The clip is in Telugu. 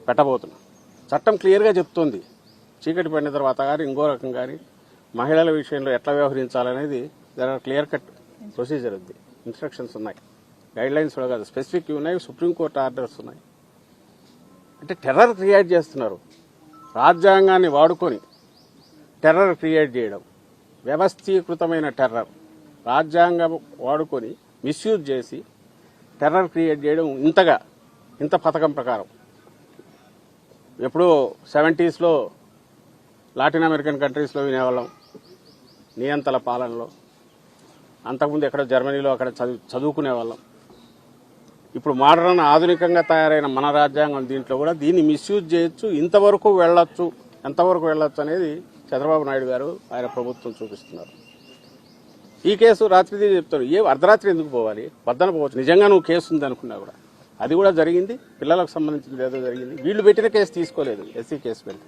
పెట్టబోతున్నాం. చట్టం క్లియర్గా చెప్తోంది. చీకటి పడిన తర్వాత కానీ ఇంకో రకం కానీ మహిళల విషయంలో ఎట్లా వ్యవహరించాలనేది క్లియర్ కట్ ప్రొసీజర్ ఉంది, ఇన్స్ట్రక్షన్స్ ఉన్నాయి, గైడ్ లైన్స్ కూడా కాదు, స్పెసిఫిక్ ఉన్నాయి, సుప్రీంకోర్టు ఆర్డర్స్ ఉన్నాయి. అంటే టెర్రర్ క్రియేట్ చేస్తున్నారు. రాజ్యాంగాన్ని వాడుకొని టెర్రర్ క్రియేట్ చేయడం, వ్యవస్థీకృతమైన టెర్రర్, రాజ్యాంగం వాడుకొని మిస్యూజ్ చేసి టెర్రర్ క్రియేట్ చేయడం ఇంత పథకం ప్రకారం. ఎప్పుడో 70s లాటిన్ అమెరికన్ కంట్రీస్లో వినేవాళ్ళం నియంతల పాలనలో. అంతకుముందు ఎక్కడో జర్మనీలో అక్కడ చదువుకునే వాళ్ళం. ఇప్పుడు మోడర్న్ ఆధునికంగా తయారైన మన రాజ్యాంగం దీంట్లో కూడా దీన్ని మిస్యూజ్ చేయొచ్చు, ఎంతవరకు వెళ్ళొచ్చు అనేది చంద్రబాబు నాయుడు గారు ఆయన ప్రభుత్వం చూపిస్తున్నారు. ఈ కేసు రాత్రి చెప్తారు, అర్ధరాత్రి ఎందుకు పోవాలి, వద్దన పోవచ్చు. నిజంగా నువ్వు కేసు ఉంది అనుకున్నా కూడా అది కూడా జరిగింది, పిల్లలకు సంబంధించింది ఏదో జరిగింది. వీళ్ళు పెట్టిన కేసు తీసుకోలేదు, ఎస్సీ కేసు పెట్టి.